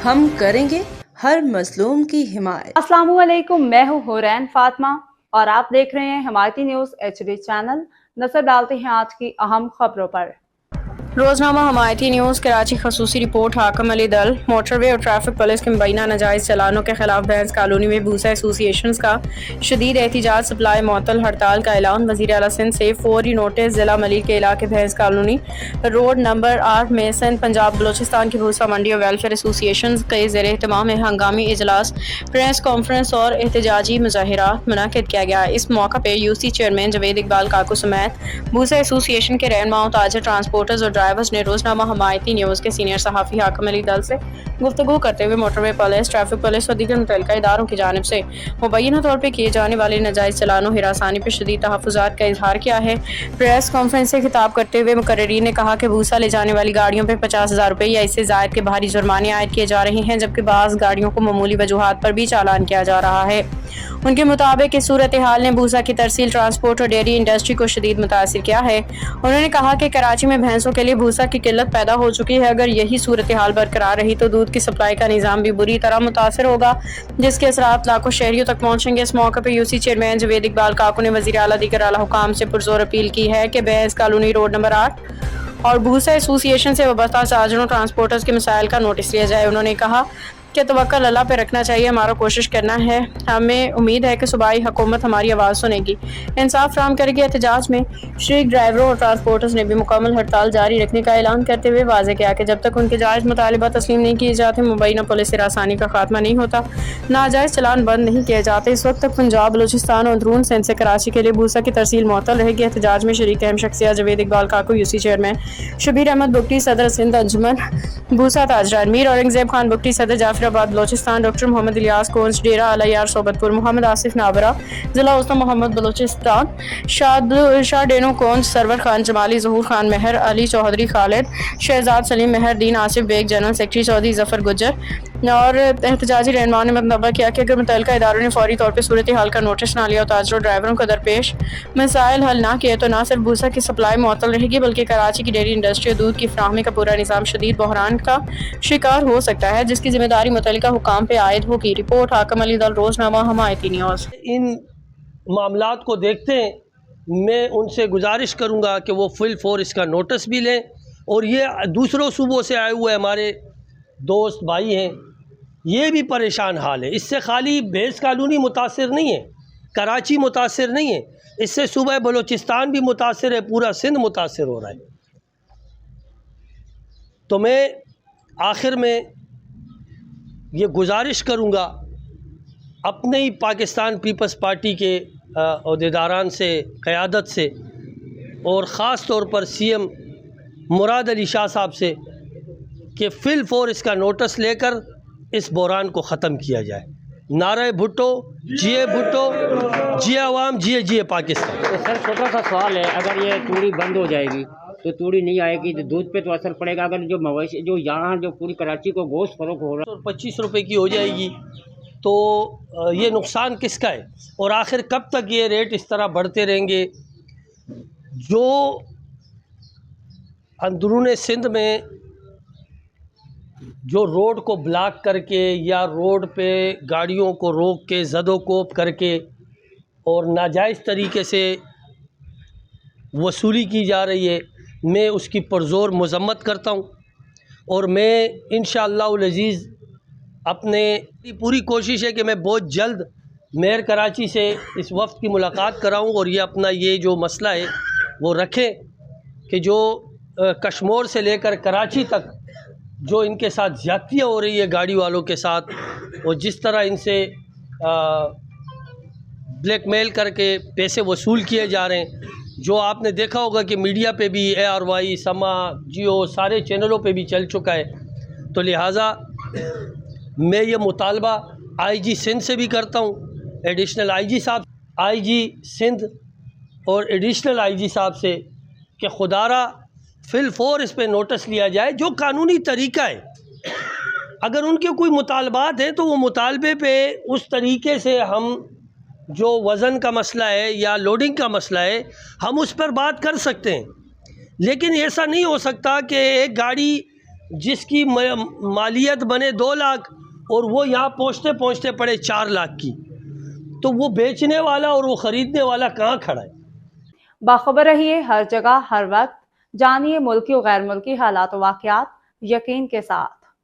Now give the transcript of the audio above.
ہم کریں گے ہر مظلوم کی حمایت۔ السلام علیکم، میں ہوں حورین فاطمہ اور آپ دیکھ رہے ہیں حمایتی نیوز HD چینل۔ نظر ڈالتے ہیں آج کی اہم خبروں پر۔ روزنامہ حمایتی نیوز کراچی خصوصی رپورٹ حاکم علی دل موٹر وے اور ٹریفک پولیس کے مبینہ ناجائز چلانوں کے خلاف بحث کالونی میں بھوسا ایسوسی ایشنز کا شدید احتجاج، سپلائی معطل، ہڑتال کا اعلان۔ وزیر اعلیٰ سندھ سے فوری نوٹس۔ ضلع ملیر کے علاقے بحث کالونی روڈ نمبر 8 میں سندھ پنجاب بلوچستان کی بھوسا منڈی اور ویلفیئر ایسوسی ایشنز کے زیر اہتمام ہنگامی اجلاس، پریس کانفرنس اور احتجاجی مظاہرات منعقد کیا گیا۔ اس موقع پہ UC چیئرمین جاوید اقبال کاکو سمیت بھوسا ایسوسی ایشن کے رہنماؤں، تاجر، ٹرانسپورٹرز اور ڈرائیورز نے روزنامہ حمایتی نیوز کے سینئر صحافی حاکم علی دل سے گفتگو کرتے ہوئے موٹر وے پولیس، ٹریفک پولیس اور دیگر متعلقہ اداروں کی جانب سے مبینہ طور پہ کیے جانے والے ناجائز چلانوں، ہراسانی پر شدید تحفظات کا اظہار کیا ہے۔ پریس کانفرنس سے خطاب کرتے ہوئے مقررین نے کہا کہ بھوسا لے جانے والی گاڑیوں پہ 50,000 روپے یا اس سے زائد کے بھاری جرمانے عائد کیے جا رہے ہیں، جبکہ بعض گاڑیوں کو معمولی وجوہات پر بھی چالان کیا جا رہا ہے۔ ان کے مطابق اس صورتحال نے بھوسا کی ترسیل، ٹرانسپورٹ اور ڈیری انڈسٹری کو شدید متاثر کیا ہے۔ انہوں نے کہا کہ کراچی میں بھینسوں کے لیے بھوسا کی قلت پیدا ہو چکی ہے۔ اگر یہی صورتحال برقرار رہی تو دودھ کی سپلائی کا نظام بھی بری طرح متاثر ہوگا، جس کے اثرات لاکھوں شہریوں تک پہنچیں گے۔ اس موقع پہ UC چیئرمین جاوید اقبال کاکو نے وزیر اعلیٰ دیگر اعلیٰ حکام سے پرزور اپیل کی ہے کہ بحث کالونی روڈ نمبر 8 اور بھوسا ایسوسی ایشن سے وابستہ تاجروں، ٹرانسپورٹرز کے مسائل کا نوٹس لیا جائے۔ انہوں نے کہا کہ توکل اللہ پہ رکھنا چاہیے، ہمارا کوشش کرنا ہے، ہمیں امید ہے کہ صوبائی حکومت ہماری آواز سنے گی، انصاف فراہم کرے گی۔ احتجاج میں شریک ڈرائیوروں اور ٹرانسپورٹرز نے بھی مکمل ہڑتال جاری رکھنے کا اعلان کرتے ہوئے واضح کیا کہ جب تک ان کے جائز مطالبات تسلیم نہیں کیے جاتے، مبینہ پولیس ہراسانی کا خاتمہ نہیں ہوتا، ناجائز چلان بند نہیں کیے جاتے، اس وقت تک پنجاب، بلوچستان اور اندرون سندھ سے کراچی کے لیے بھوسا کی ترسیل معطل رہے گی۔ احتجاج میں شریک اہم شخصیات جاوید اقبال کاکو، UC چیئرمین شبیر احمد بگٹی، صدر سندھ انجمن بھوسا تاجران، میر اورنگزیب خان بگٹی، صدر جعفر آباد بلوچستان، ڈاکٹر محمد الیاس کونس، ڈیرہ اعلی یار صوبت پور، محمد آصف نابرہ، ضلع وسطی محمد بلوچستان، شاہ ڈینو کونس، سرور خان جمالی، ظہور خان مہر، علی چوہدری خالد، شہزاد سلیم مہر دین، آصف بیگ، جنرل سیکرٹری چودھری ظفر گجر اور احتجاجی رہنماؤں نے مطالبہ کیا کہ اگر متعلقہ اداروں نے فوری طور پر صورتحال کا نوٹس نہ لیا اور تاجروں، ڈرائیوروں کو درپیش مسائل حل نہ کیے تو نہ صرف بھوسا کی سپلائی معطل رہے گی بلکہ کراچی کی ڈیری انڈسٹری اور دودھ کی فراہمی کا پورا نظام شدید بحران کا شکار ہو سکتا ہے، جس کی ذمہ داری متعلقہ حکام پہ عائد ہوگی۔ رپورٹ حاکم علی دل، روزنامہ حمایتی نیوز۔ ان معاملات کو دیکھتے ہیں میں ان سے گزارش کروں گا کہ وہ فل فور اس کا نوٹس بھی لیں، اور یہ دوسروں صوبوں سے آئے ہوئے ہمارے دوست بھائی ہیں، یہ بھی پریشان حال ہے۔ اس سے خالی بھیس کالونی متاثر نہیں ہے، کراچی متاثر نہیں ہے، اس سے صوبہ بلوچستان بھی متاثر ہے، پورا سندھ متاثر ہو رہا ہے۔ تو میں آخر میں یہ گزارش کروں گا اپنے ہی پاکستان پیپلز پارٹی کے عہدیداران سے، قیادت سے، اور خاص طور پر CM مراد علی شاہ صاحب سے کہ فل فور اس کا نوٹس لے کر اس بحران کو ختم کیا جائے۔ نعرہ بھٹو، جیے بھٹو، جیے عوام، جیے جیے پاکستان۔ تو سر چھوٹا سا سوال ہے، اگر یہ توڑی بند ہو جائے گی تو توڑی نہیں آئے گی تو دودھ پہ تو اثر پڑے گا۔ اگر جو مویشی جو یہاں جو پوری کراچی کو گوشت فروخت ہو رہا ہے 25 روپے کی ہو جائے گی تو یہ نقصان کس کا ہے؟ اور آخر کب تک یہ ریٹ اس طرح بڑھتے رہیں گے؟ جو اندرون سندھ میں جو روڈ کو بلاک کر کے یا روڈ پہ گاڑیوں کو روک کے زد و کوب کر کے اور ناجائز طریقے سے وصولی کی جا رہی ہے، میں اس کی پرزور مذمت کرتا ہوں، اور میں انشاءاللہ العزیز اپنے پوری کوشش ہے کہ میں بہت جلد میئر کراچی سے اس وفد کی ملاقات کراؤں اور یہ اپنا یہ جو مسئلہ ہے وہ رکھیں کہ جو کشمور سے لے کر کراچی تک جو ان کے ساتھ زیادتیاں ہو رہی ہے گاڑی والوں کے ساتھ، اور جس طرح ان سے بلیک میل کر کے پیسے وصول کیے جا رہے ہیں، جو آپ نے دیکھا ہوگا کہ میڈیا پہ بھی ARY، سما، جیو سارے چینلوں پہ بھی چل چکا ہے۔ تو لہٰذا میں یہ مطالبہ IG سندھ سے بھی کرتا ہوں، ایڈیشنل IG صاحب، IG سندھ اور ایڈیشنل IG صاحب سے کہ خدارہ فل فور اس پہ نوٹس لیا جائے، جو قانونی طریقہ ہے۔ اگر ان کے کوئی مطالبات ہیں تو وہ مطالبے پہ اس طریقے سے ہم جو وزن کا مسئلہ ہے یا لوڈنگ کا مسئلہ ہے ہم اس پر بات کر سکتے ہیں، لیکن ایسا نہیں ہو سکتا کہ ایک گاڑی جس کی مالیت بنے 2 لاکھ اور وہ یہاں پہنچتے پہنچتے پڑے 4 لاکھ کی، تو وہ بیچنے والا اور وہ خریدنے والا کہاں کھڑا ہے؟ باخبر رہیے ہر جگہ ہر وقت، جانیے ملکی و غیر ملکی حالات و واقعات یقین کے ساتھ۔